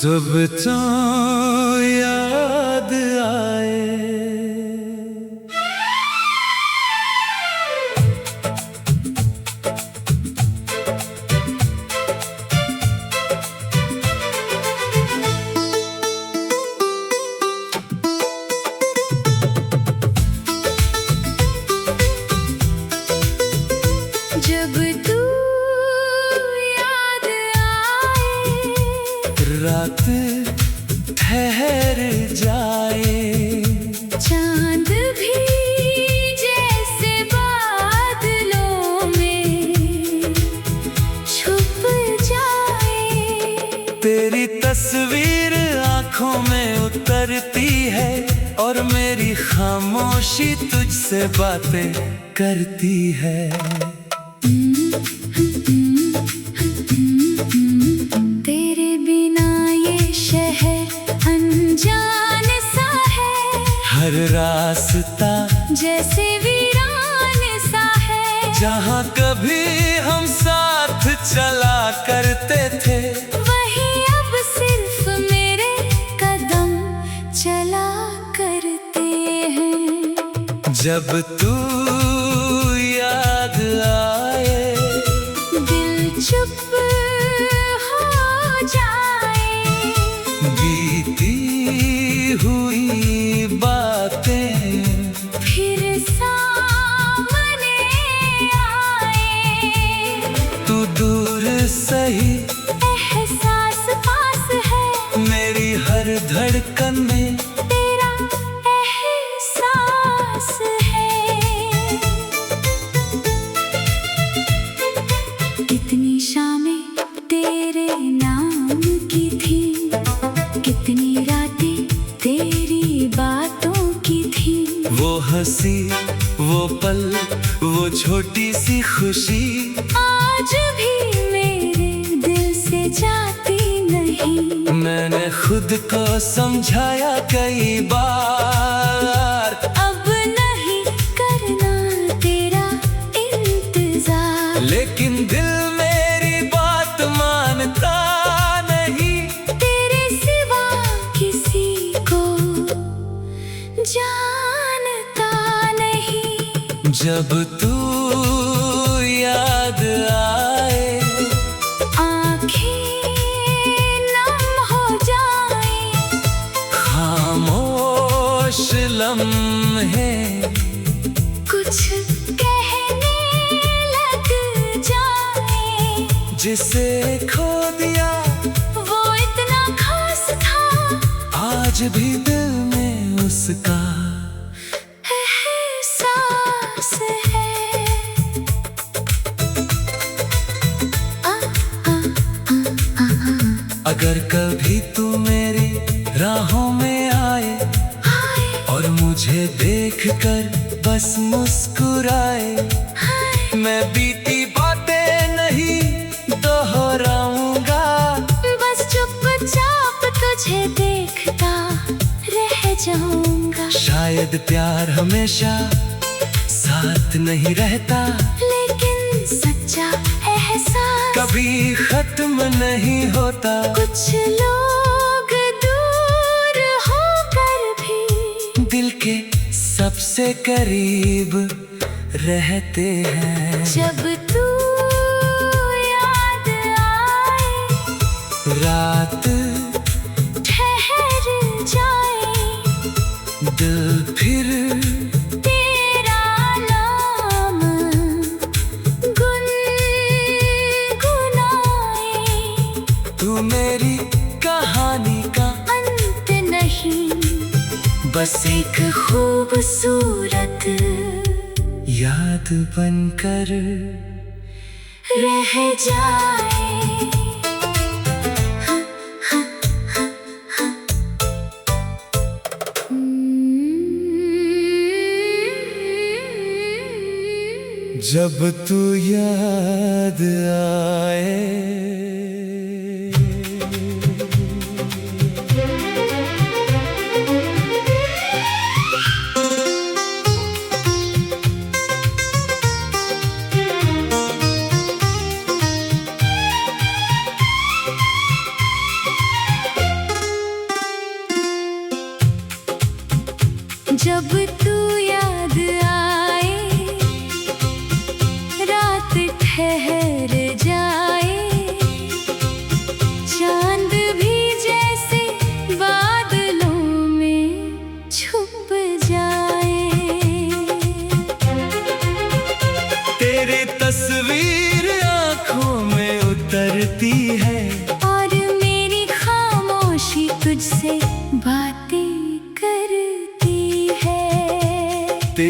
जब तो याद आए, जब तू याद आए, रात ठहर जाए, चांद भी जैसे बादलों में छुप जाए। तेरी तस्वीर आंखों में उतरती है और मेरी खामोशी तुझसे बातें करती है। तेरे बिना ये शहर अनजान सा है, हर रास्ता जैसे वीरान सा है। जहाँ कभी हम साथ चला करते थे, वही अब सिर्फ मेरे कदम चला करते हैं। जब तू याद आए, दिल चुप हो जाए, बीती हुई बातें फिर सामने आए। तू दूर सही, एहसास पास है, मेरी हर धड़कन में तेरा एहसास है। कितनी शामें तेरे नाम की थी, कितनी रातें तेरी बातों की थी। वो हंसी, वो पल, वो छोटी सी खुशी आज भी मेरे दिल से जाती नहीं। मैंने खुद को समझाया कई बार, अब नहीं करना तेरा इंतजार, लेकिन दिल मेरी बात मानता नहीं। तेरे सिवा किसी को जानता नहीं। जब तू याद आए, आँखें नम हो जाएं, खामोश लम्हे कुछ कहने लग जाएं। जिसे खो दिया वो इतना खास था, आज भी दिल में उसका एहसास है। आ, आ, आ, आ, आ, अगर कभी तू मेरी राहों में आए हाय, और मुझे देखकर बस मुस्कुराए, हाय, मैं बीती बातें नहीं दोहराऊंगा, बस चुपचाप तुझे देखता रह जाऊंगा। शायद प्यार हमेशा साथ नहीं रहता, लेकिन सच्चा एहसास कभी खत्म नहीं होता। कुछ लोग दूर होकर भी दिल के सबसे करीब रहते हैं। जब तू याद आए, रात ठहर जाए, दिल फिर तेरा नाम गुनगुनाए। तू मेरी कहानी का अंत नहीं, बस एक खूबसूरत याद बनकर रह जाए। जब तू याद आए।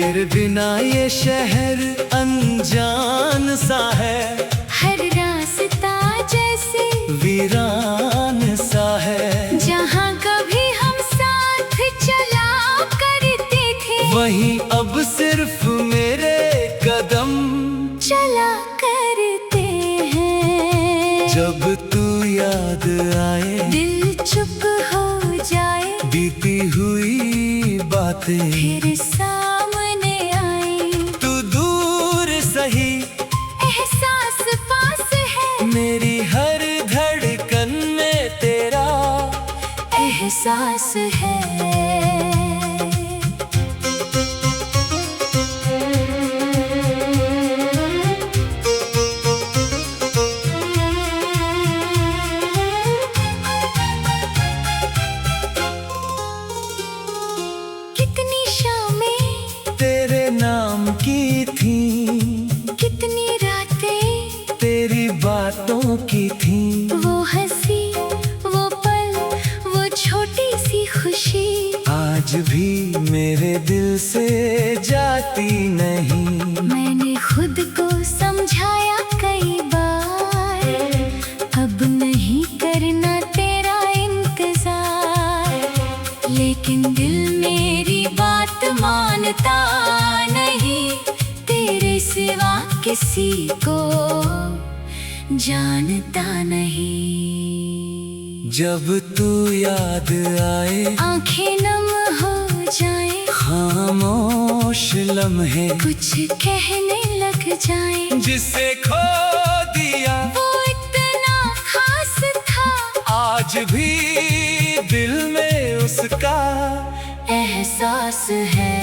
तेरे बिना ये शहर अनजान सा है, हर रास्ता जैसे वीरान सा है। जहाँ कभी हम साथ चला करते थे, वहीं अब सिर्फ मेरे कदम चला करते हैं। जब तू याद आए, दिल चुप हो जाए, बीती हुई बातें फिर सामने आए। तू दूर सही, एहसास पास है, मेरी हर धड़कन में तेरा एहसास है। कितनी शामें तेरे नाम की थी, कितनी रातें तेरी बातों की थी। वो हंसी, वो पल, वो छोटी सी खुशी आज भी मेरे दिल से जाती नहीं। मैंने खुद को समझाया कई बार, अब नहीं करना तेरा इंतजार। लेकिन दिल मेरी बात मानता नहीं, तेरे सिवा किसी को जानता नहीं। जब तू याद आए, आंखें नम हो जाए, खामोश लम्हे कुछ कहने लग जाए। जिसे खो दिया वो इतना खास था, आज भी दिल में उसका एहसास है।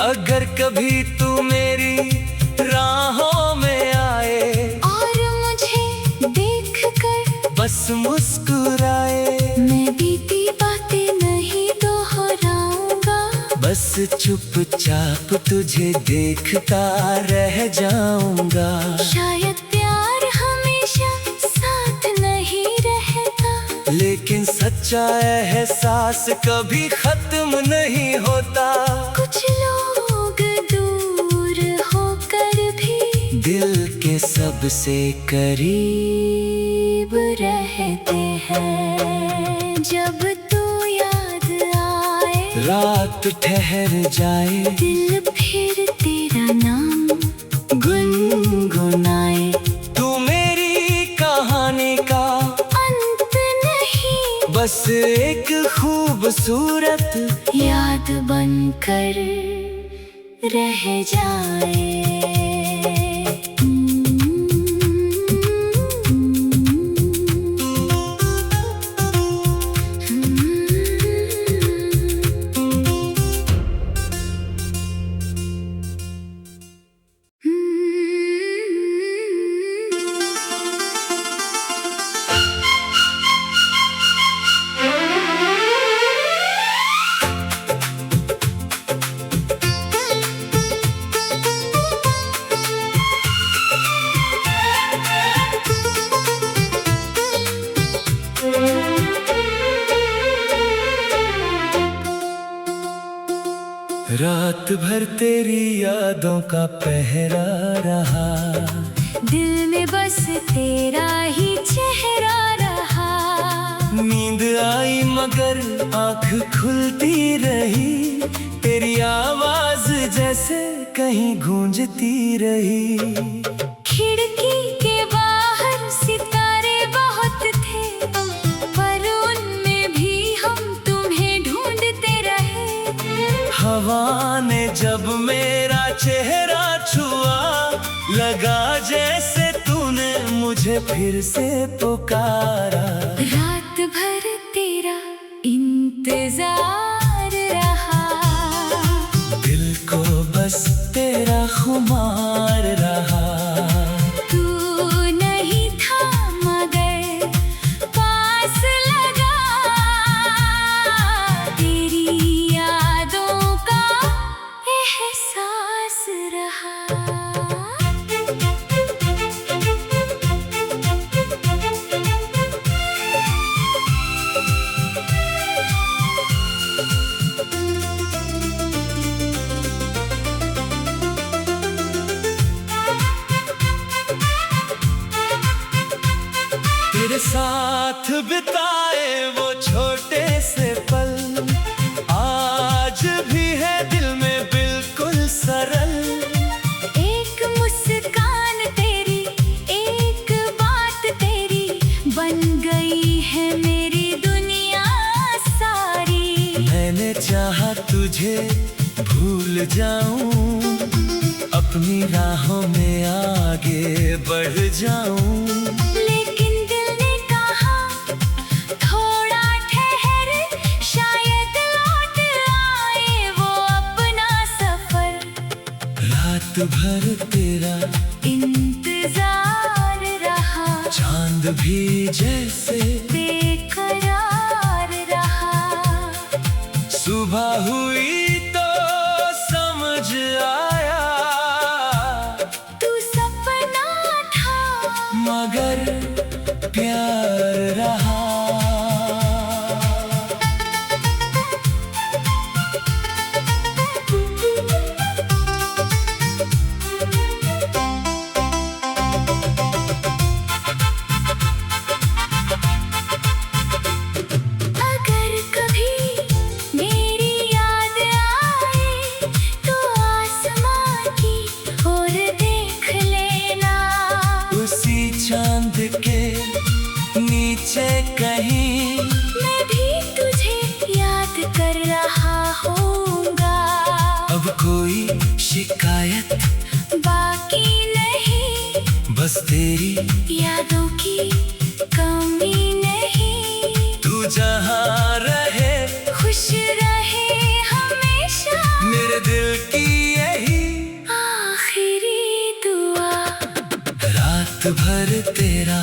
अगर कभी तू मेरी राहों में आए, और मुझे देख कर बस मुस्कुराए, मैं बीती बातें नहीं दोहराऊंगा। बस चुपचाप तुझे देखता रह जाऊंगा। शायद प्यार हमेशा साथ नहीं रहता, लेकिन सच्चा एहसास कभी खत्म नहीं होता। कुछ लोग दूर होकर भी दिल के सबसे करीब रहते हैं। जब तू याद आए, रात ठहर जाए, दिल फिर तेरा नाम गुनगुनाए। तू मेरी कहानी का अंत नहीं, बस एक खूबसूरत याद बनकर रह जाए। रात भर तेरी यादों का पहरा रहा, दिल में बस तेरा ही चेहरा रहा। नींद आई मगर आँख खुलती रही, तेरी आवाज जैसे कहीं गूंजती रही। खिड़की के बाहर सितारे बहुत थे, पर उनमें भी हम तुम्हें ढूंढते रहे। हवा ने जब मेरा चेहरा छुआ, लगा जैसे तूने मुझे फिर से पुकारा। रात भर तेरा इंतजार रहा, दिल को बस तेरा खुमार रहा। तू नहीं था मगर पास लगा, तेरी यादों का रहा। तेरे साथ बिताए वो छोटे से पल आज भी है दिल में बिल्कुल सरल। एक मुस्कान तेरी, एक बात तेरी बन गई है मेरी दुनिया सारी। मैंने चाहा तुझे भूल जाऊं, अपनी राहों में आगे बढ़ जाऊं, लेकिन दिल ने कहा थोड़ा ठहर, शायद लौट आए वो अपना सफर। रात भर तेरा इंतजार रहा, चांद भी जैसे बेकरार रहा। सुबह हुई तो समझ आया तू सपना था मगर प्यार रहा। अगर कभी मेरी याद आए तो आसमां की ओर देख लेना। उसी चांद के नीचे कहीं मैं भी तुझे याद कर रहा होऊंगा। अब कोई शिकायत बाकी नहीं, बस तेरी यादों की कमी नहीं। तू जहाँ रहे खुश रहे हमेशा, मेरे दिल की यही आखिरी दुआ। रात भर तेरा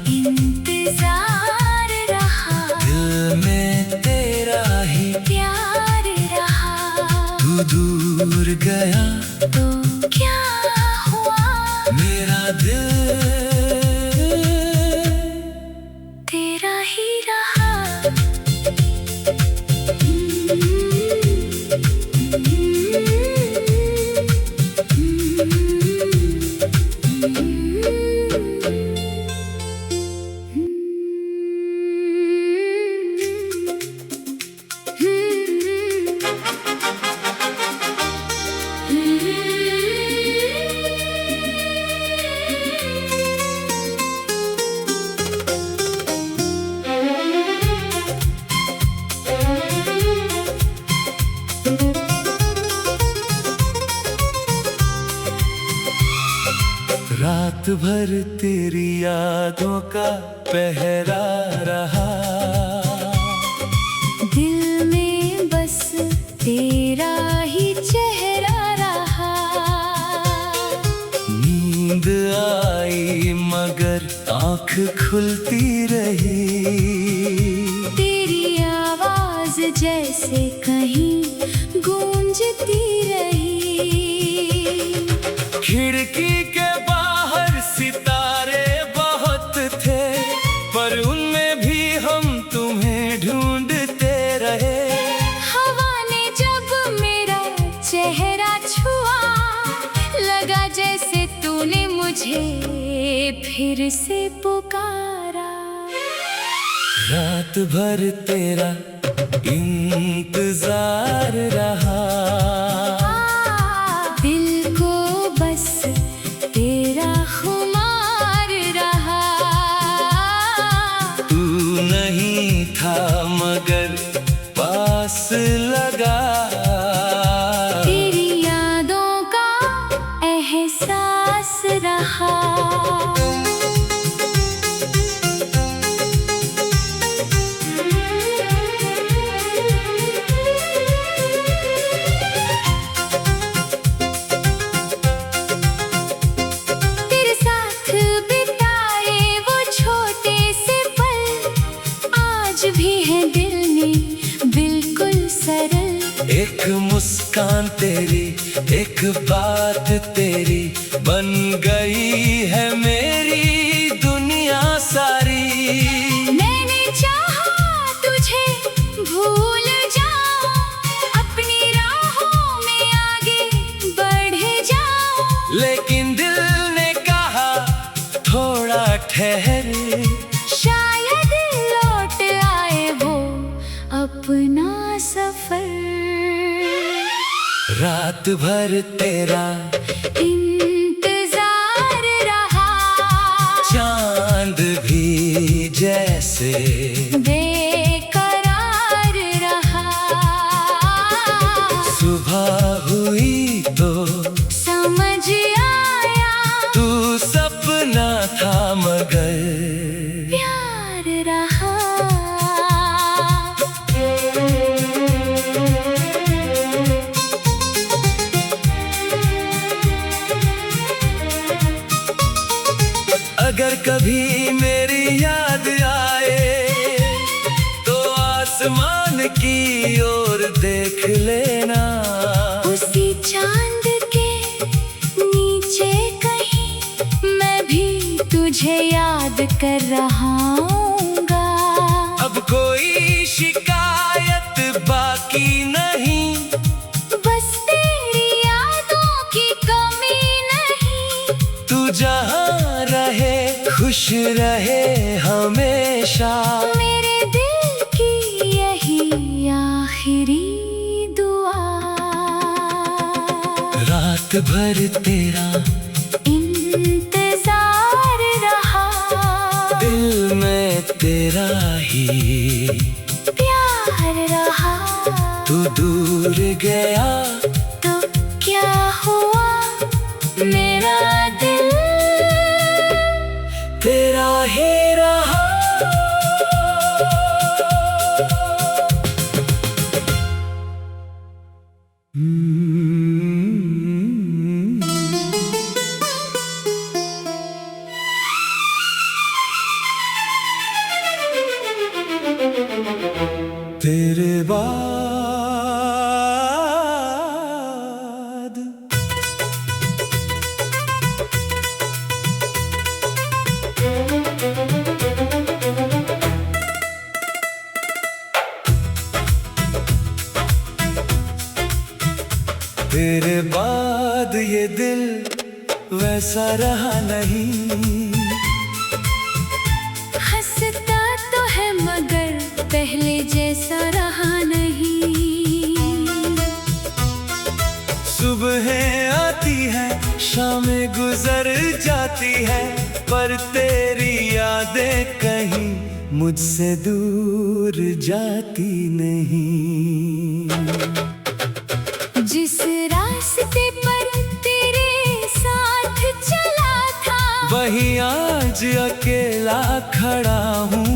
इंतजार रहा, दिल में तेरा ही प्यार रहा। तू दूर गया तो क्या हुआ, मेरा दिल तेरा ही रहा। रात भर तेरी यादों का पहरा रहा। दिल में बस तेरा ही चेहरा रहा। नींद आई मगर आँख खुलती रही। तेरी आवाज जैसे कहीं गूंजती रही। खिड़की के बाहर सितारे बहुत थे, पर उनमें भी हम तुम्हें ढूंढते रहे। हवा ने जब मेरा चेहरा छुआ, लगा जैसे तूने मुझे फिर से पुकारा। रात भर तेरा इंतजार रहा। दिल को बस तेरा खुमार रहा। तू नहीं था मगर पास लगा। तेरी यादों का एहसास रहा। तेरे साथ बिताए वो छोटे से पल आज भी है दिल में बिल्कुल सरल। एक मुस्कान मुस्कान तेरी, एक बात तेरी बन गई है मेरी दुनिया सारी। मैंने चाहा तुझे भूल जाऊं, अपनी राहों में आगे बढ़ जाऊं, लेकिन दिल ने कहा थोड़ा ठहर, शायद लौट आए वो अपना सफर। रात भर तेरा इंतजार रहा, चांद भी जैसे बेकरार रहा। सुबह हुई तो समझ आया तू सपना था मगर प्यार रहा। अगर कभी मेरी याद आए तो आसमान की ओर देख लेना, उसी चांद के नीचे कहीं मैं भी तुझे याद कर रहा हूँगा। अब कोई शिकायत बाकी नहीं, बस तेरी यादों की कमी नहीं। तू जहाँ रहे खुश रहे हमेशा, मेरे दिल की यही आखिरी दुआ। रात भर तेरा इंतजार रहा, दिल में तेरा ही प्यार रहा। तू दूर गया तो क्या हुआ, मेरा दिल तेरा ही रहा। तेरे बाद तेरे बाद ये दिल वैसा रहा नहीं, हंसता तो है मगर पहले जैसा रहा नहीं। सुबहें आती है शामें गुजर जाती है, पर तेरी यादें कहीं मुझसे दूर जाती नहीं। जिस रास्ते पर तेरे साथ चला था, वहीं आज अकेला खड़ा हूँ।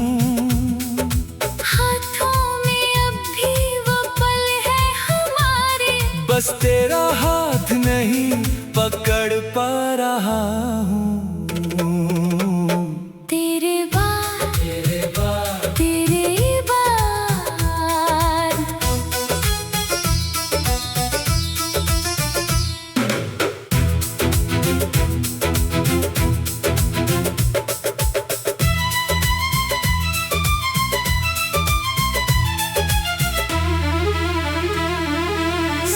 हाथों में अब भी वो पल है हमारे, बस तेरा हाथ नहीं पकड़ पा रहा हूँ। तेरे बाद तेरे बाद।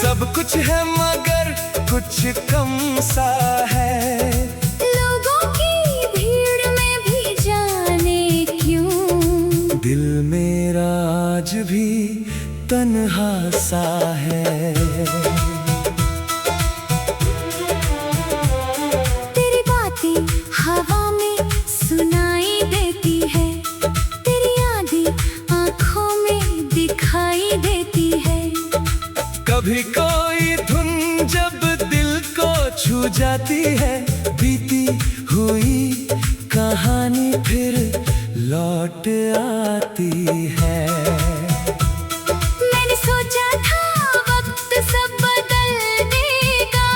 सब कुछ है मगर कुछ कम सा है, लोगों की भीड़ में भी जाने क्यों दिल मेरा आज भी तन्हा सा है। तेरी बातें हवा में सुनाई देती है, तेरी यादें आँखों में दिखाई देती है। कभी कोई धुन जब दिल को छू जाती है, बीती हुई कहानी फिर लौट आती है। मैंने सोचा था वक्त सब बदल देगा,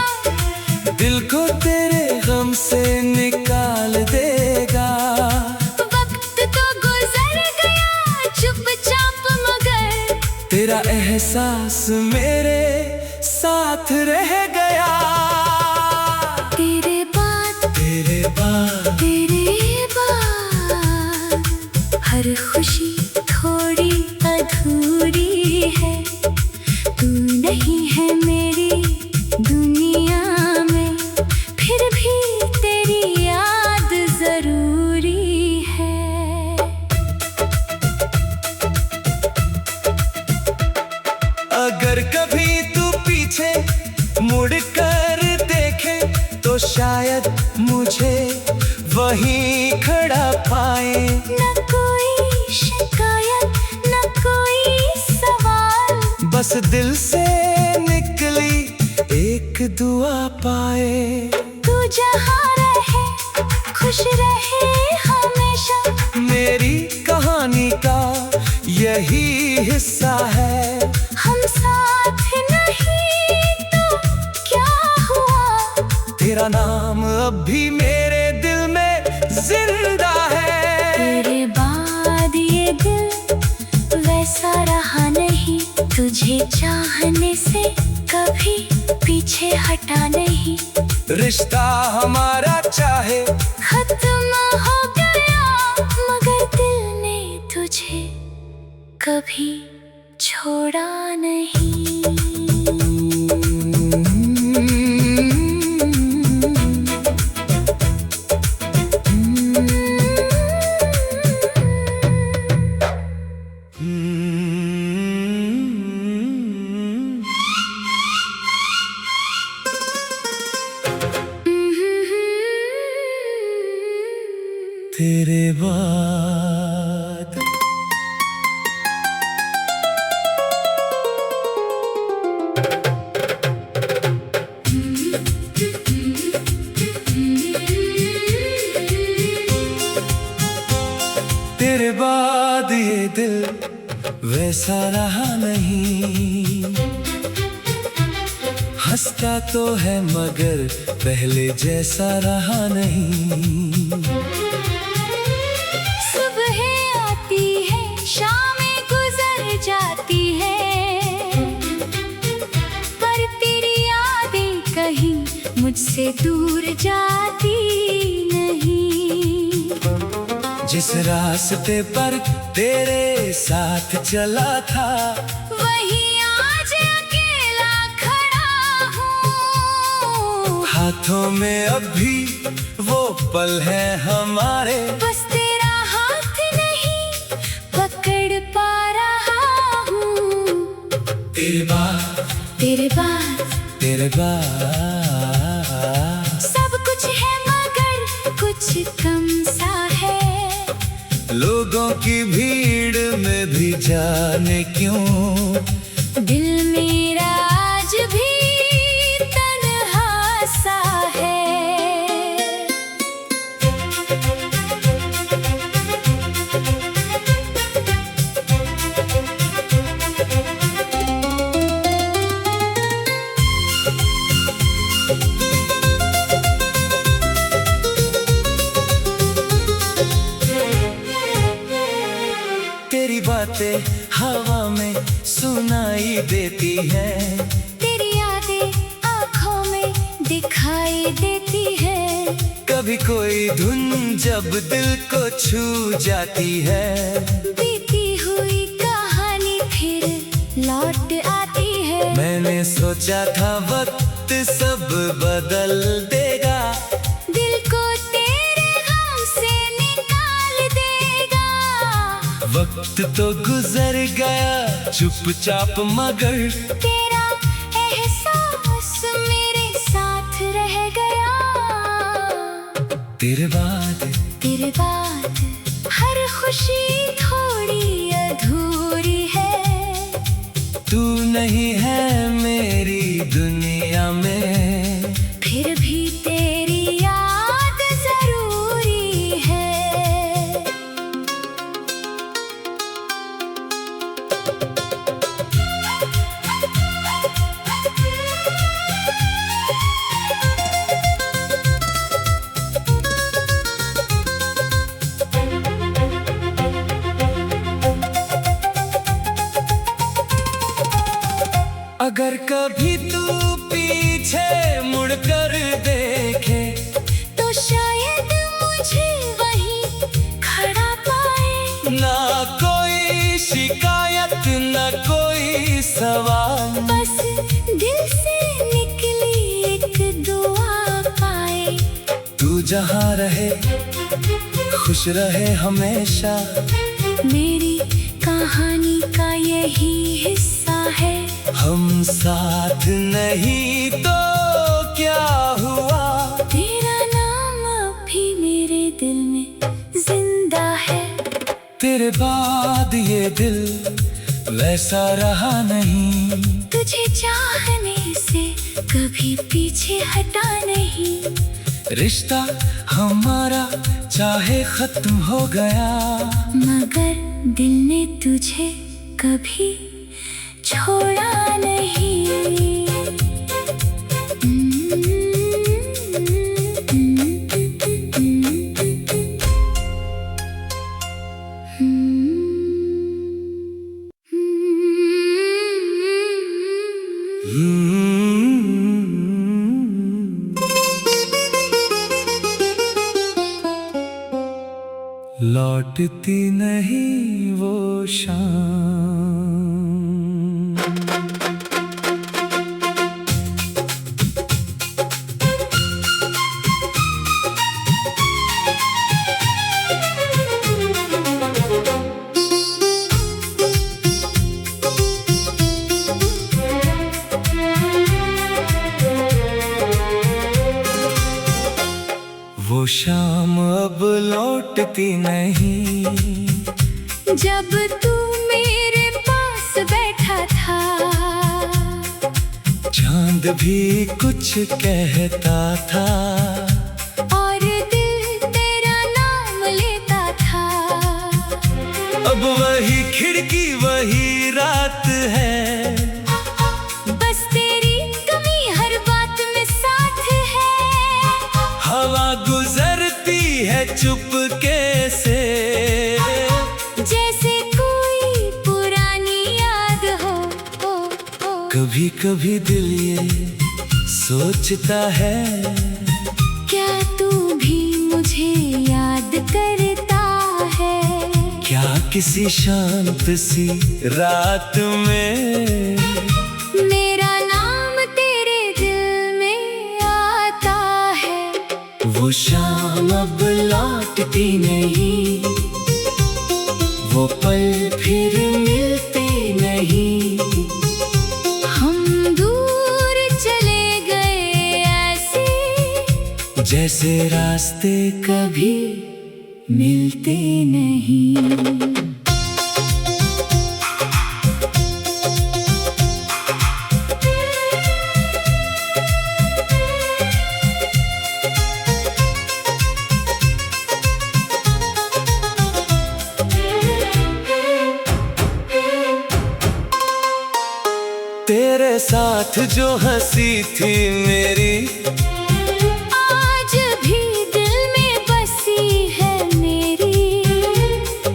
दिल को तेरे गम से निकाल देगा। वक्त तो गुजर गया चुपचाप मगर तेरा एहसास मेरे साथ रह गया। तेरे बाद तेरे बाद हर खुशी थोड़ी अधूरी है। तू नहीं है मेरी दुनिया में, फिर भी तेरी याद जरूरी है। अगर कभी तू पीछे मुड़ कर देखे तो शायद मुझे वहीं खड़ा पाए। न कोई शिकायत न कोई सवाल, बस दिल से निकली एक दुआ पाए। तू जहाँ रहे खुश रहे हमेशा, मेरी कहानी का यही हिस्सा है। हम साथ नहीं तो क्या हुआ, तेरा नाम अब भी मेरे दिल में जिंदा है। तेरे बाद ये दिल वैसा रहा नहीं, तुझे चाहने से कभी पीछे हटा नहीं। रिश्ता हमारा चाहे खत्म हो गया, मगर दिल ने तुझे कभी छोड़ा नहीं। तेरे बाद तेरे बाद ये दिल वैसा रहा नहीं। हंसता तो है मगर पहले जैसा रहा नहीं। सुबह आती है शामें गुजर जाती है, पर तेरी यादें कहीं मुझसे दूर जाती नहीं। जिस रास्ते पर तेरे साथ चला था, वहीं आज अकेला खड़ा हूँ। हाथों में अब भी वो पल है हमारे। बस तेरा हाथ नहीं पकड़ पा रहा हूँ। तेरे बाद तेरे बाद तेरे बाद सब कुछ है मगर कुछ कम सा है। लोगों की भीड़ में भी जाने क्यों दिल मेरा आज भी तन्हा सा है। तेरी बातें हवा में सुनाई देती हैं। तेरी यादें आँखों में दिखाई देती है। कभी कोई धुन जब दिल को छू जाती है। बीती हुई कहानी फिर लौट आती है। मैंने सोचा था वक्त सब बदल देगा, दिल को तेरे गम से निकाल देगा। वक्त तो गुजर गया चुपचाप मगर तेरा एहसास मेरे साथ रह गया। तेरे बाद हर खुशी थोड़ी अधूरी है। तू नहीं है मेरी दुनिया में, फिर भी तेरी याद जरूरी है। अगर कभी तू पीछे मुड़कर देखे तो शायद मुझे वहीं खड़ा पाए। ना कोई शिकायत ना कोई सवाल, बस दिल से निकली एक दुआ पाए। तू जहाँ रहे खुश रहे हमेशा, मेरी कहानी का यही हिस्सा है। हम साथ नहीं तो क्या हुआ, तेरा नाम अब भी मेरे दिल में जिंदा है। तेरे बाद ये दिल वैसा रहा नहीं, तुझे चाहने से कभी पीछे हटा नहीं। रिश्ता हमारा चाहे खत्म हो गया, मगर दिल ने तुझे कभी छोड़ा नहीं। लौटती नहीं वो शाम, वो शाम अब लौटती नहीं। जब तू मेरे पास बैठा था, चांद भी कुछ कहता था, और दिल तेरा नाम लेता था। अब वही खिड़की वही रात है, बस तेरी कमी हर बात में साथ है। हवा गुजरती है चुपके से, जैसे कोई पुरानी याद हो। कभी कभी दिल ये सोचता है, क्या तू भी मुझे याद करता है? क्या किसी शांत सी रात में मेरा नाम तेरे दिल में आता है। वो शाम अब लौटती नहीं, वो पल फिर मिलते नहीं। हम दूर चले गए ऐसे, जैसे रास्ते कभी मिलते नहीं। तेरे साथ जो हंसी थी मेरी, आज भी दिल में बसी है मेरी।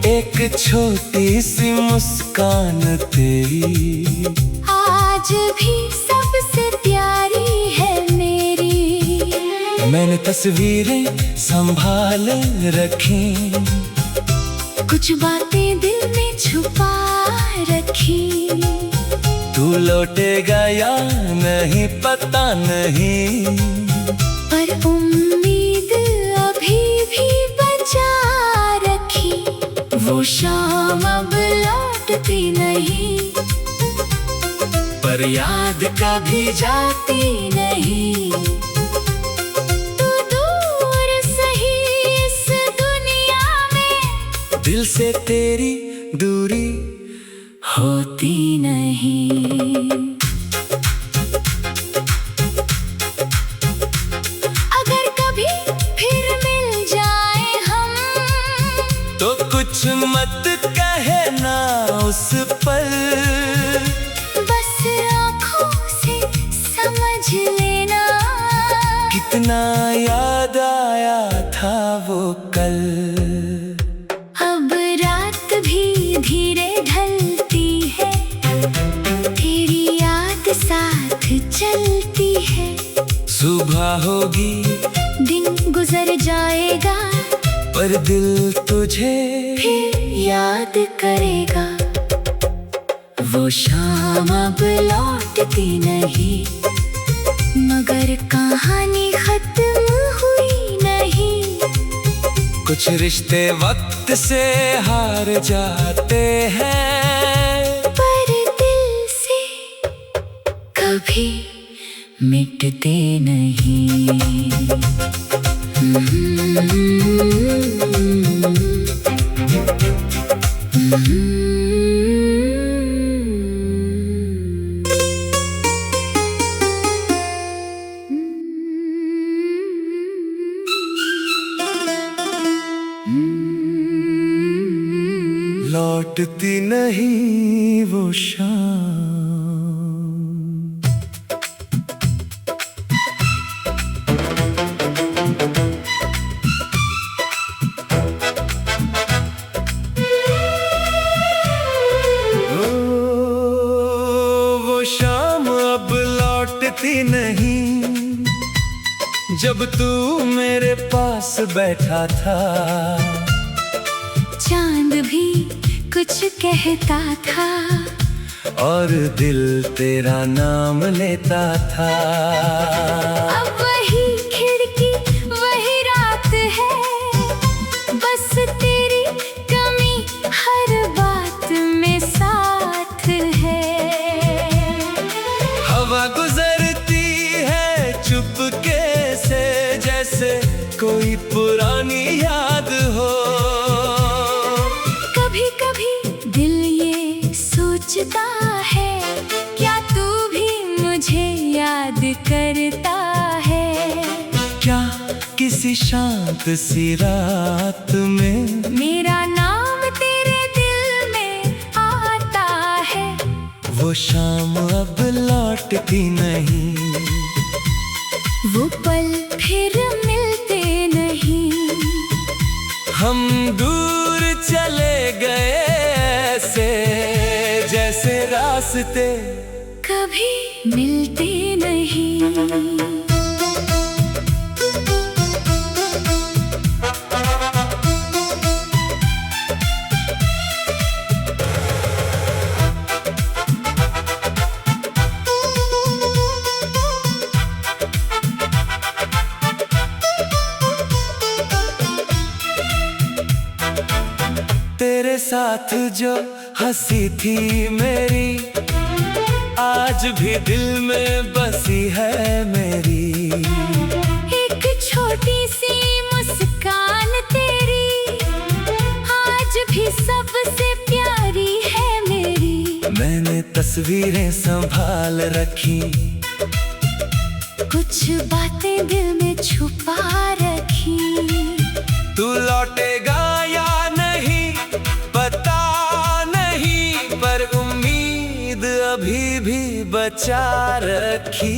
एक छोटी सी मुस्कान तेरी, आज भी सबसे प्यारी है मेरी। मैंने तस्वीरें संभाल रखी, कुछ बातें दिल में छुपा रखी। तू लौटेगा या नहीं पता नहीं, पर उम्मीद अभी भी बचा रखी। वो शाम अब लौटती नहीं, पर याद कभी जाती नहीं। तू दूर सही इस दुनिया में, दिल से तेरी दूरी होती नहीं। अगर कभी फिर मिल जाए हम, तो कुछ मत कहना उस पल, बस आँखों से समझ लेना कितना याद आया था वो कल। अब रात भी धीरे ढलती है, तेरी याद साथ चलती है। सुबह होगी, दिन गुजर जाएगा, पर दिल तुझे फिर याद करेगा। वो शाम अब लौटती नहीं, मगर कहानी खत्म हुई नहीं। कुछ रिश्ते वक्त से हार जाते हैं, पर दिल से कभी मिटते नहीं। लौटती नहीं वो शाम। वो शाम अब लौटती नहीं, जब तू मेरे पास बैठा था। चांद भी कुछ कहता था, और दिल तेरा नाम लेता था। अब वही खिड़की वही रात है, बस तेरी कमी हर बात में साथ है। हवा गुजरती है चुपके से, जैसे कोई पुरानी याद हो। कभी कभी दिल ये सोचता है, क्या तू भी मुझे याद करता है? क्या किसी शांत सी रात में मेरा नाम तेरे दिल में आता है। वो शाम अब लौटती नहीं, वो पल फिर मिलते नहीं। हम दूर चले गए ऐसे, जैसे रास्ते कभी मिलते नहीं। तेरे साथ जो हंसी थी मेरी, आज भी दिल में बसी है मेरी। एक छोटी सी मुस्कान तेरी, आज भी सबसे प्यारी है मेरी। मैंने तस्वीरें संभाल रखी, कुछ बातें दिल में छुपा रखी। तू लौटेगा या नहीं पता नहीं, पर उम्मीद अभी भी बचा रखी।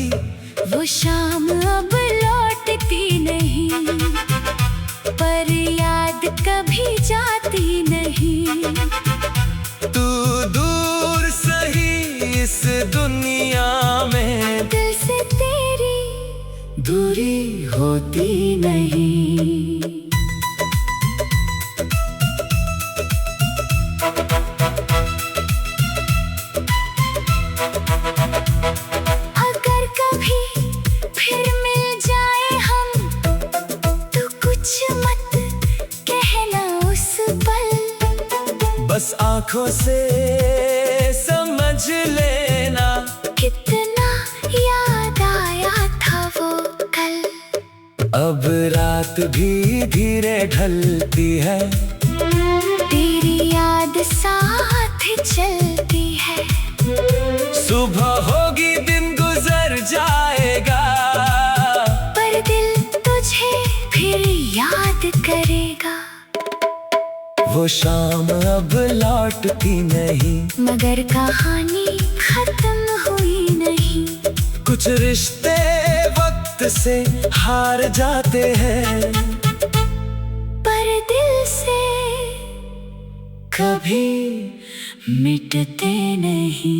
वो शाम अब लौटती नहीं, पर याद कभी जाती नहीं। तू दूर सही इस दुनिया में, दिल से तेरी दूरी होती नहीं। अगर कभी फिर मिल जाए हम, तो कुछ मत कहना उस पल। बस आंखों से समझ लेना, कितना याद आया था वो कल। अब रात भी धीरे ढलती है, तेरी याद साथ चलती है। सुबह होगी दिन गुजर जाएगा, पर दिल तुझे फिर याद करेगा। वो शाम अब लौटती नहीं, मगर कहानी खत्म हुई नहीं। कुछ रिश्ते वक्त से हार जाते हैं, पर दिल से कभी मिटते नहीं।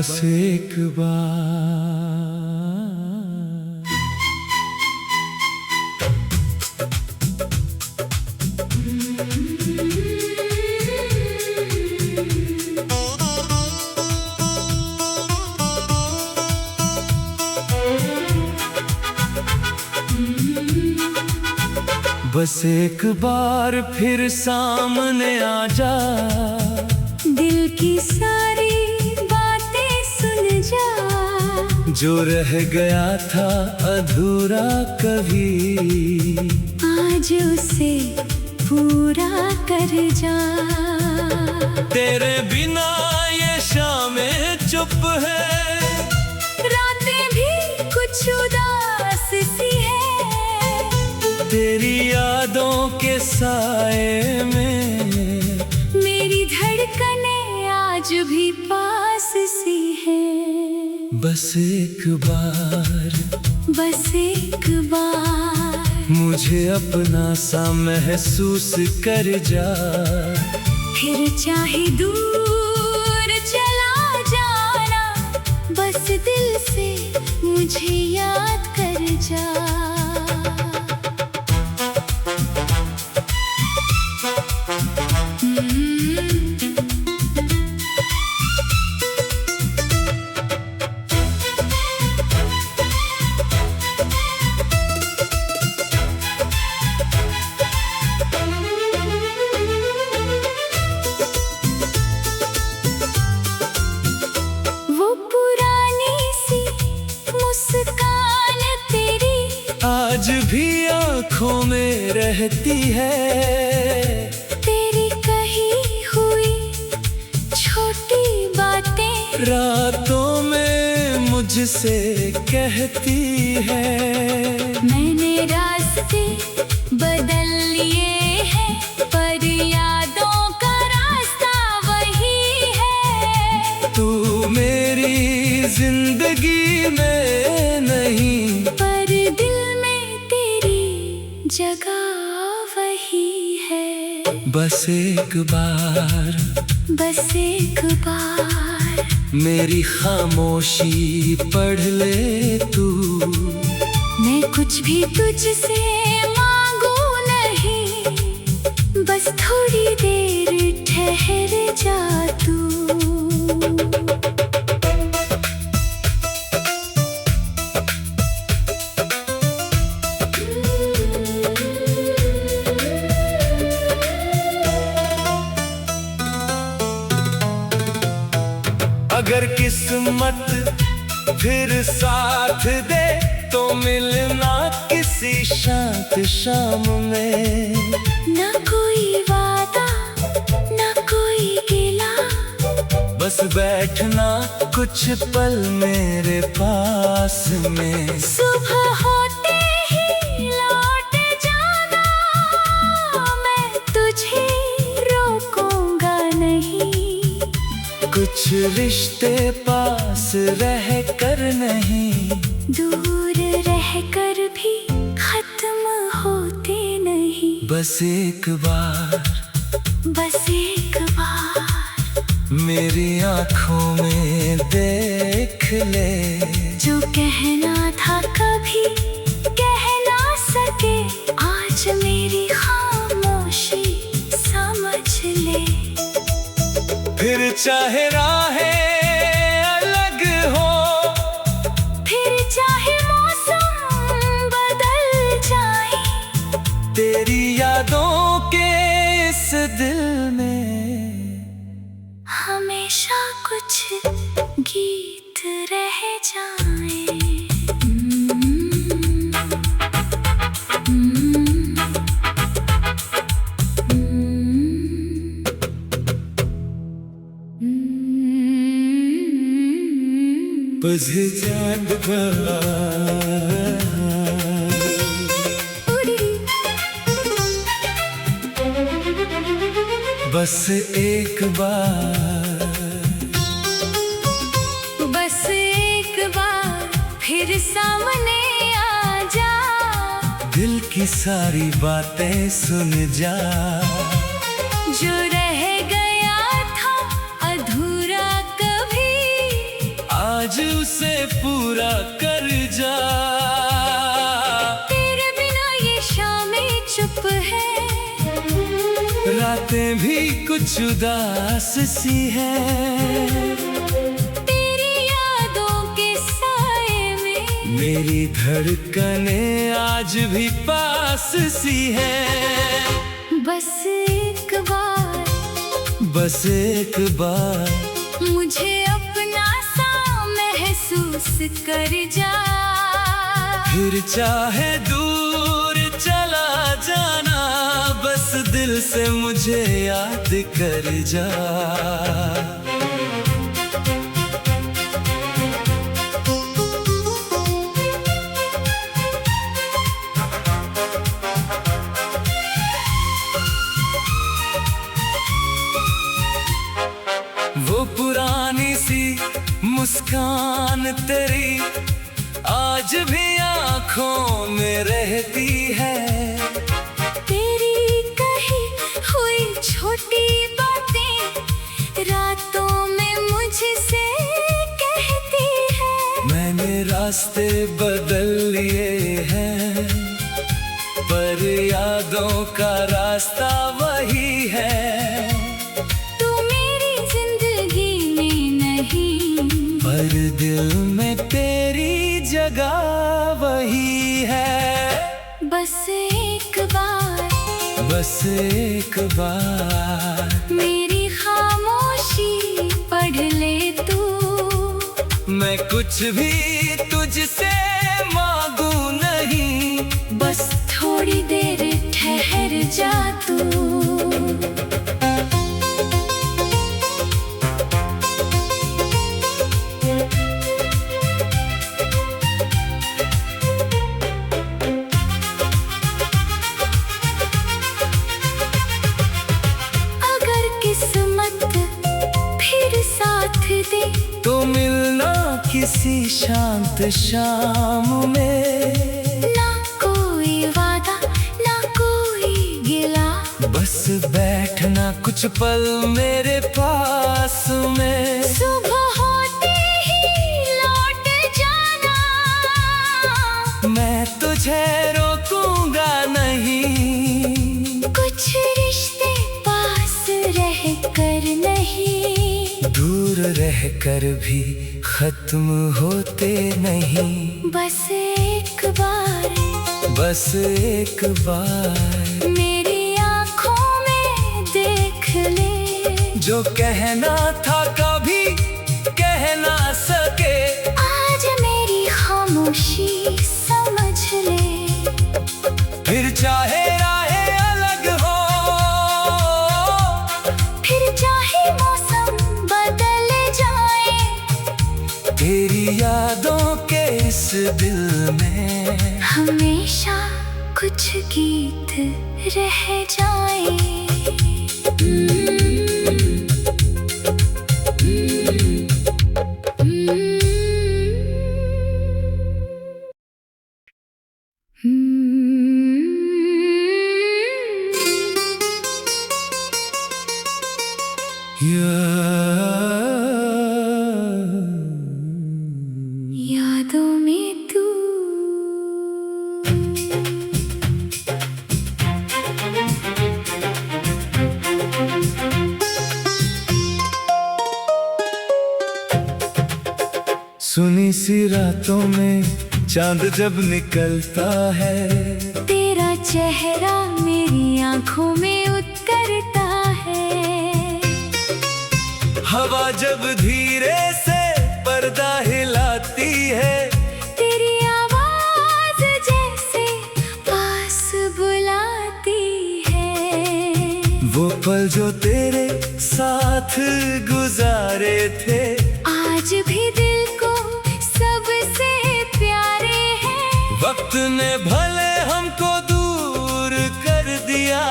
बस एक बार। बस एक बार फिर सामने आ जा, दिल की सारी बातें सुन जा। जो रह गया था अधूरा कभी, आज उसे पूरा कर जा। तेरे बिना ये शामें चुप है, रातें भी कुछ उदास सी है। तेरी यादों के साए में मेरी धड़कनें आज भी पास सी है। बस एक बार, बस एक बार मुझे अपना सा महसूस कर जा। फिर चाहे दूर चला जाना, बस दिल से मुझे याद कर जा। आज भी आँखों में रहती है, तेरी कही हुई छोटी बातें रातों में मुझसे कहती है। मैंने रास्ते बदल लिए हैं, पर यादों का रास्ता वही है। तू मेरी जिंदगी में नहीं, जगह वही है। बस एक बार, बस एक बार मेरी खामोशी पढ़ ले तू। मैं कुछ भी तुझसे मांगू नहीं, बस थोड़ी देर ठहर जा तू। अगर किस्मत फिर साथ दे तो मिलना किसी शांत शाम में। ना कोई वादा, ना कोई गिला, बस बैठना कुछ पल मेरे पास में। सुबह होते ही लौट जाना, मैं तुझे रोकूंगा नहीं। कुछ रिश्ते पास रह कर नहीं, दूर रह कर भी खत्म होते नहीं। बस एक बार, बस एक बार मेरी आँखों में देख ले। जो कहना था कभी कह ना सके, आज मेरी खामोशी समझ ले। फिर चाहे राहें अलग हो, फिर चाहे मौसम बदल जाए, तेरी यादों के इस दिल में हमेशा कुछ गीत रह जाए। बस चांद बस एक बार, बस एक बार फिर सामने आ जा। दिल की सारी बातें सुन जा। जो रह गया था अधूरा कभी, आज उसे पूरा कर जा। तेरे बिना ये शामें चुप है, रातें भी कुछ उदास सी है, तेरी यादों के साए में मेरी धड़कनें आज भी पास सी है। बस एक बार, बस एक बार मुझे अपना सा महसूस कर जा। फिर चाहे दूर चला जाना, बस दिल से मुझे याद कर जा। वो पुरानी सी मुस्कान तेरी आज भी आँखों में रहती है, तेरी कही हुई छोटी बातें रातों में मुझसे कहती है। मैंने रास्ते बदल लिए हैं, पर यादों का रास्ता वही है। तू मेरी जिंदगी में नहीं, पर दिल में तेरी जगह वही है। बस एक बार, बस एक बार मेरी खामोशी पढ़ ले तू। मैं कुछ भी तुझसे मांगू नहीं, बस थोड़ी देर ठहर जा तू। अगर किस्मत फिर साथ दे तो मिलना किसी शांत शाम में। ना कोई वादा, ना कोई गिला, बस बैठना कुछ पल मेरे पास में। सुबह होते ही लौट जाना, मैं तुझे रोकूंगा नहीं, कुछ रिश्ते पास रह कर नहीं, दूर रह कर भी खत्म होते नहीं। बस एक बार, बस एक बार मेरी आँखों में देख ले। जो कहना था कभी कह ना सके, आज मेरी खामोशी समझ ले। फिर चाहे राहें अलग हो, फिर चाहे मौसम बदल जाए, तेरी यादों के इस दिल में हमेशा कुछ गीत रह जाए। यादों में तू। सुनी सी रातों में चांद जब निकलता है, तेरा चेहरा मेरी आंखों में उतरता है। हवा जब धीरे से पर्दा हिलाती है, तेरी आवाज जैसे पास बुलाती है। वो पल जो तेरे साथ गुजारे थे, आज भी दिल को सबसे प्यारे हैं। वक्त ने भले हमको दूर कर दिया,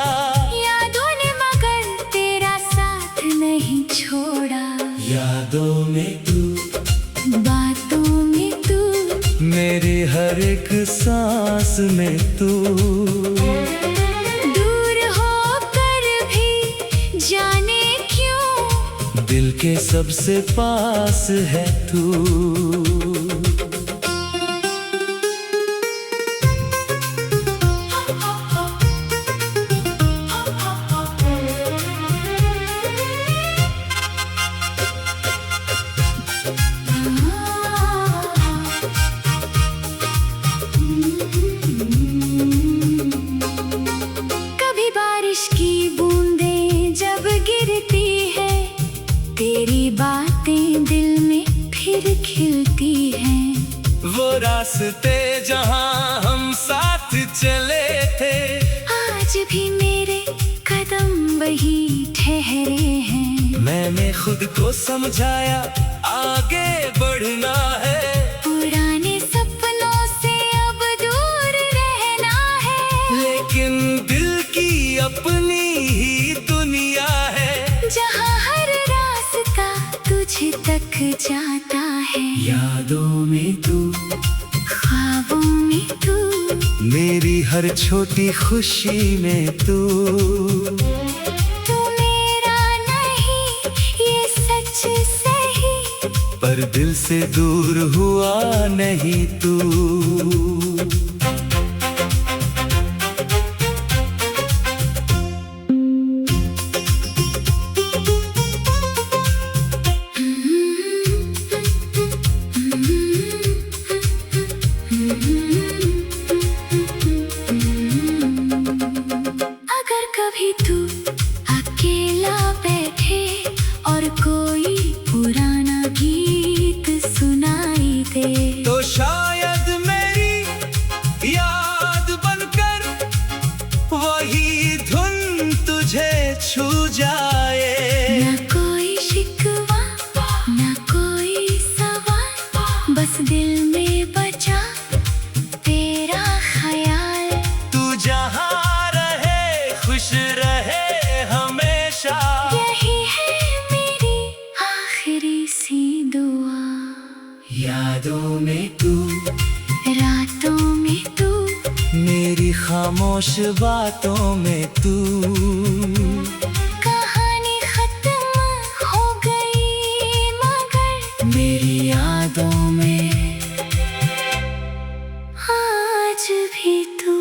यादों ने मगर तेरा साथ नहीं छोड़ा। यादों में तू, बातों में तू, मेरी हर एक सांस में तू। दूर होकर भी जाने क्यों दिल के सबसे पास है तू। कभी बारिश की बूंदें जब गिरती है, तेरी बातें दिल में फिर खिलती हैं। वो रास्ते जहाँ हम साथ चले थे, आज भी मेरे कदम वही ठहरे हैं। मैंने खुद को समझाया आगे बढ़ना है, पुराने सपनों से अब दूर रहना है। लेकिन दिल की अपनी ही दुनिया है, जहाँ हर रास्ता तुझ तक जाता है। यादों में तू, ख्वाबों में तू, मेरी हर छोटी खुशी में तू। तू मेरा नहीं ये सच सही, पर दिल से दूर हुआ नहीं तू। अगर कभी तू अकेला बैठे और कोई पुराना गीत सुनाई दे, तो शायद मेरी याद बनकर वही धुन तुझे छू जाए। न कोई शिकवा न कोई सवाल, बस दिल में बचा तेरा ख्याल। तू जहाँ रहे खुश रहे हमेशा, यही है मेरी आखिरी सी दुआ। यादों में तू, रातों में तू, मेरी खामोश बातों में तू। कहानी खत्म हो गई मगर मेरी यादों में आज भी तू।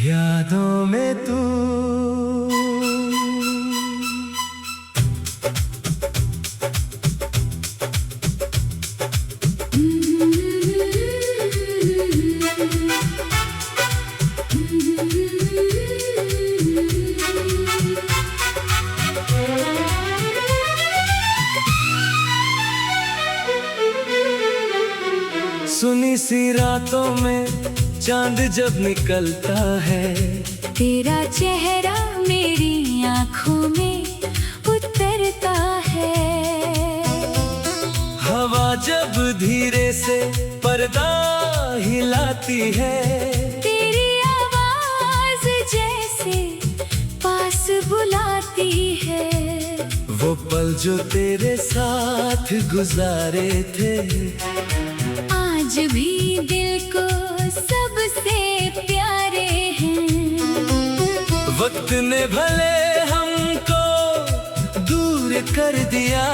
यादों में तू, सुनी सी रातों में चांद जब निकलता है, तेरा चेहरा मेरी आँखों में उतरता है। हवा जब धीरे से पर्दा हिलाती है, तेरी आवाज जैसे पास बुलाती है। वो पल जो तेरे साथ गुजारे थे, आज भी दिल को सबसे प्यारे हैं। वक्त ने भले हमको दूर कर दिया,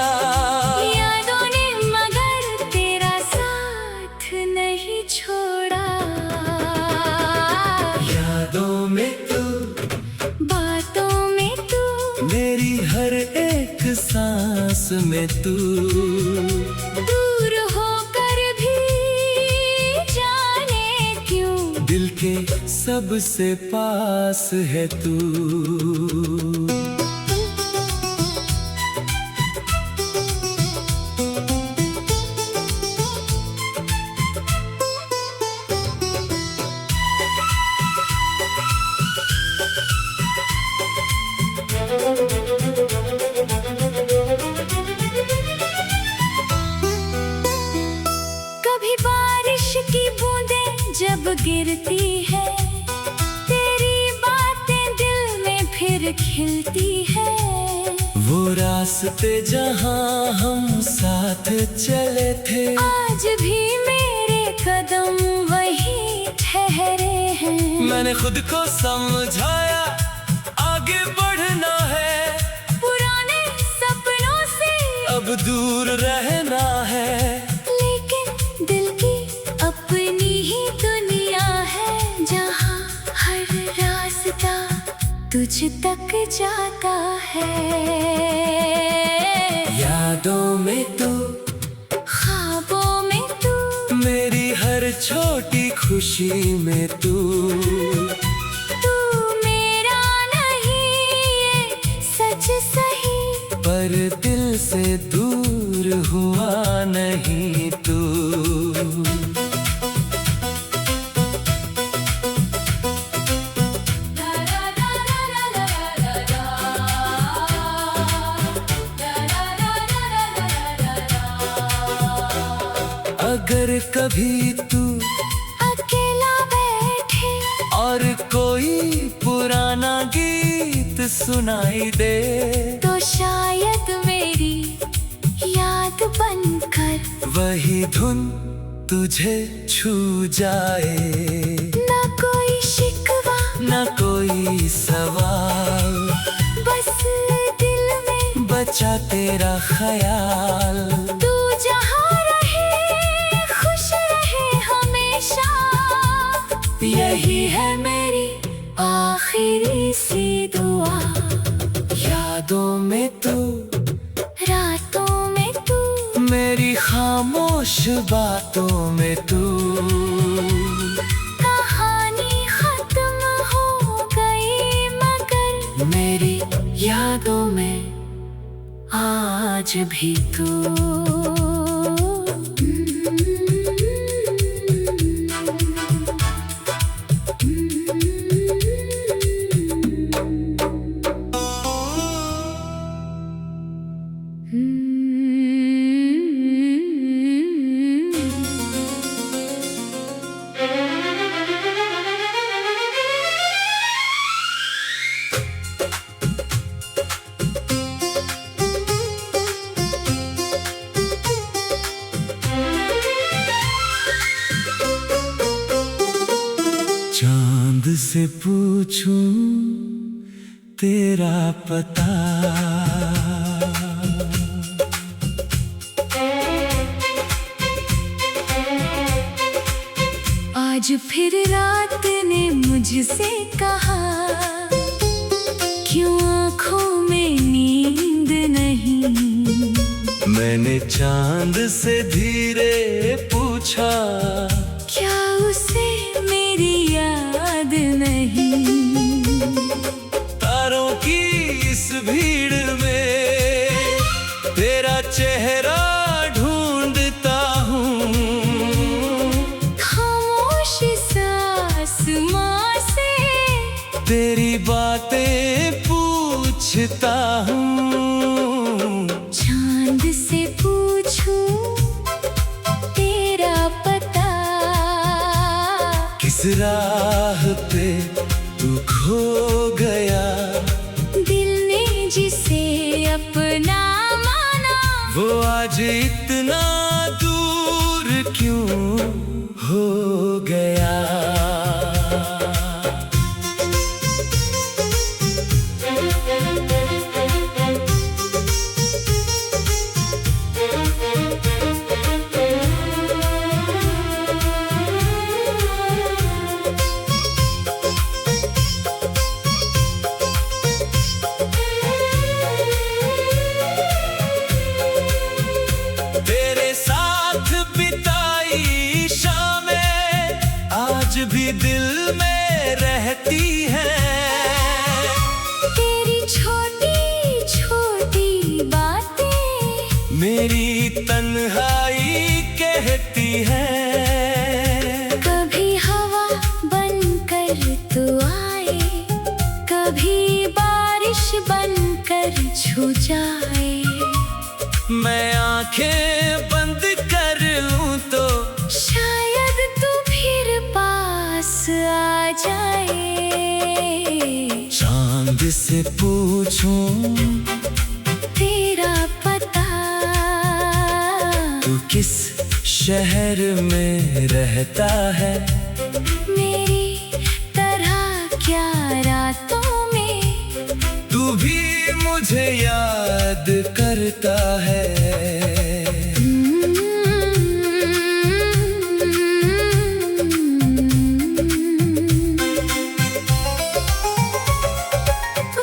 यादों ने मगर तेरा साथ नहीं छोड़ा। यादों में तू, बातों में तू, मेरी हर एक सांस में तू। दूर होकर भी जाने क्यों, दिल के सबसे पास है तू। कभी बारिश की बूंदें जब गिरती है, तेरी बातें दिल रास्ते जहाँ हम साथ चले थे, आज भी मेरे कदम वही ठहरे हैं। मैंने खुद को समझाया आगे बढ़ना है, पुराने सपनों से अब दूर रहना है। लेकिन दिल की अपनी ही दुनिया है, जहाँ हर रास्ता तुझ तक जाता है। यादों में तू, ख्वाबों में तू, मेरी हर छोटी खुशी में तू। तू मेरा नहीं ये सच सही, पर दिल से दूर हुआ नहीं तू। अगर कभी तू अकेला बैठे और कोई पुराना गीत सुनाई दे, तो शायद मेरी याद बनकर वही धुन तुझे छू जाए। ना कोई शिकवा न कोई सवाल, बस दिल में बचा तेरा ख्याल। तू जहाँ रहे खुश रहे हमेशा, यही है मेरी आखिरी सी दुआ। यादों में तू, रातों में तू, मेरी खामोश बातों में तू। कहानी खत्म हो गई मगर मेरी यादों में आज भी तू। चांद से पूछूं तेरा पता, आज फिर रात ने मुझसे कहा, क्यों आँखों में नींद नहीं। मैंने चांद से धीरे पूछा, क्या उसे मेरी याद नहीं। तारों की इस भीड़ में तेरा चेहरा ढूंढता हूँ। खामोश आसमां से तेरी बातें पूछता हूँ। चांद से पूछूं तेरा पता, किस राह पे तू खो गया। दिल ने जिसे अपना माना, वो आज इतना दूर क्यों हो गया। तेरे साथ बिताई शामें आज भी दिल में रहती है। तेरी छोटी छोटी बातें मेरी तन्हाई कहती है। कभी हवा बनकर तू आए, कभी बारिश बनकर छू जाए। मैं आंखें बंद कर लूं तो शायद तू फिर पास आ जाए। चांद से पूछूं तू किस शहर में रहता है? मेरी तरह क्या रातों में तू भी मुझे याद करता है।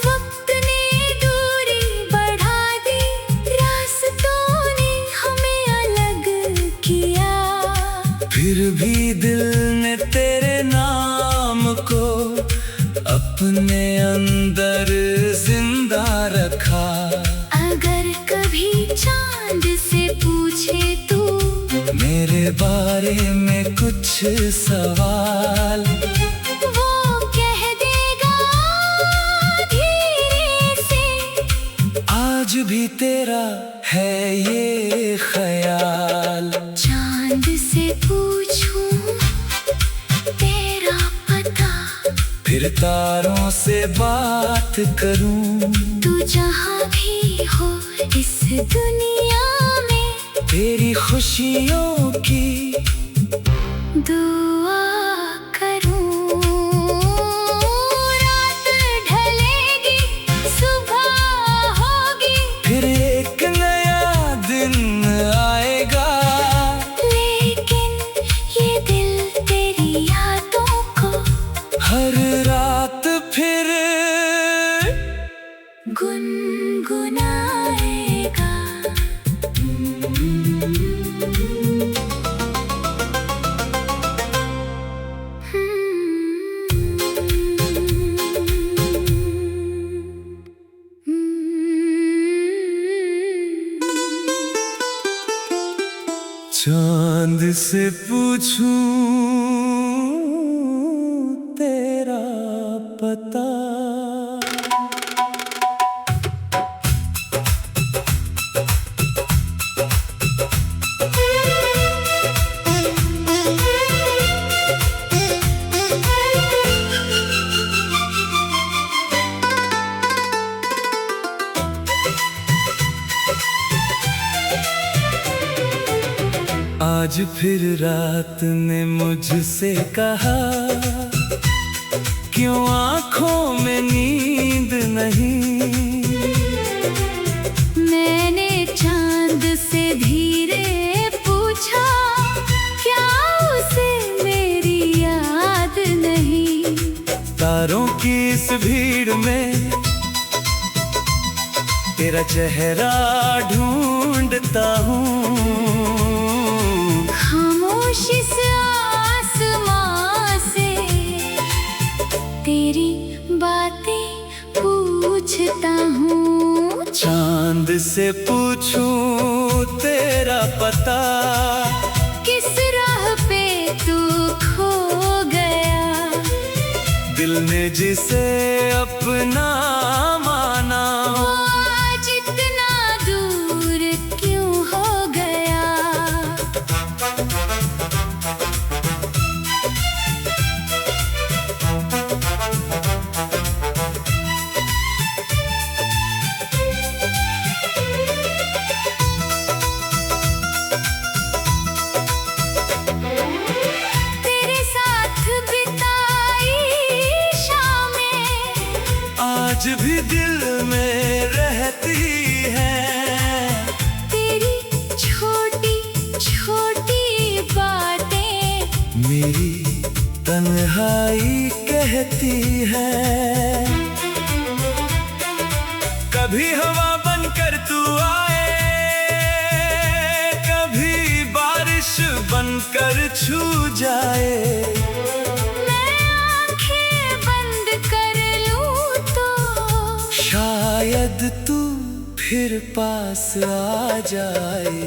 वक्त ने दूरी बढ़ा दी, रास्तों ने हमें अलग किया। फिर भी दिल ने तेरे नाम को अपने अंदर जिंदा रखा। अगर कभी चांद से पूछे तू मेरे बारे में कुछ सवाल, वो कह देगा धीरे से, आज भी तेरा है ये ख्याल। चांद से पूछूं तेरा पता, फिर तारों से बात करूं। तू जहाँ भी हो इस दुनिया में, तेरी खुशियों की दुआ करूं। रात ढलेगी, सुबह होगी, फिर एक नया दिन आएगा। लेकिन ये दिल तेरी यादों को हर रात फिर गुनगुनाएगा। चांद से पूछूं तेरा पता। आज फिर रात ने मुझसे कहा, क्यों आँखों में नींद नहीं? मैंने चांद से धीरे पूछा, क्या उसे मेरी याद नहीं? तारों की इस भीड़ में तेरा चेहरा ढूंढता हूँ। खामोश इस आसमां से तेरी बातें पूछता हूँ। चांद से पूछूं तेरा पता, किस राह पे तू खो गया? दिल ने जिसे अपना माना, वो आज इतना दूर क्यों हो गया? तेरे साथ बिताई शामें आज भी दिल में रहती है। तेरी छोटी छोटी बातें मेरी तन्हाई कहती है। कभी हवा बनकर तू आए, कभी बारिश बनकर छू जाए। मैं आंखें बंद कर लूं तो शायद तू फिर पास आ जाए।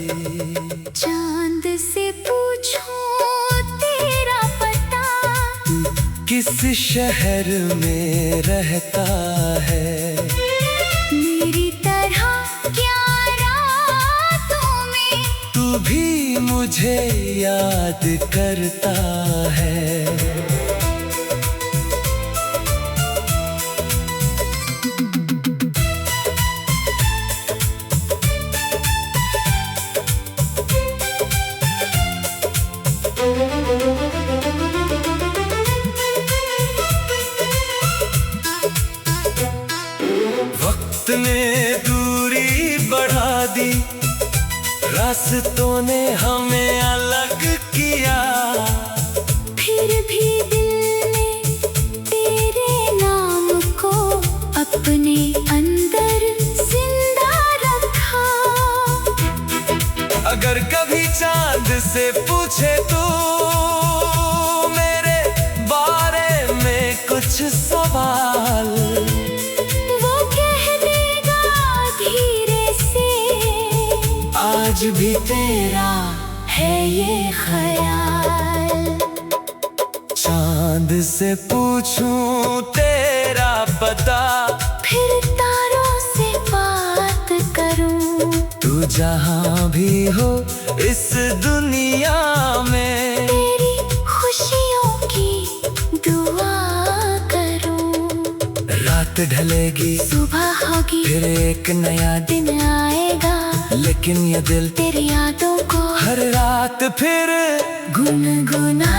चांद से पूछूं तेरा पता, किस शहर में रहता है? मेरी तरह क्या रातों में तू भी मुझे याद करता है। दी, रास्तों ने हमें अलग किया। फिर भी दिल ने तेरे नाम को अपने अंदर जिंदा रखा। अगर कभी चांद से पूछे तू मेरे बारे में कुछ सवाल, वो कह देगा धीरे से, आज भी तेरा है ये ख्याल। चांद से पूछूं तेरा पता, फिर तारों से बात करूं, तू जहां भी हो इस दुनिया में, तेरी खुशियों की दुआ करूं। रात ढलेगी, सुबह होगी, फिर एक नया दिन, दिन आएगा, लेकिन ये दिल तेरी यादों को हर रात फिर गुनगुना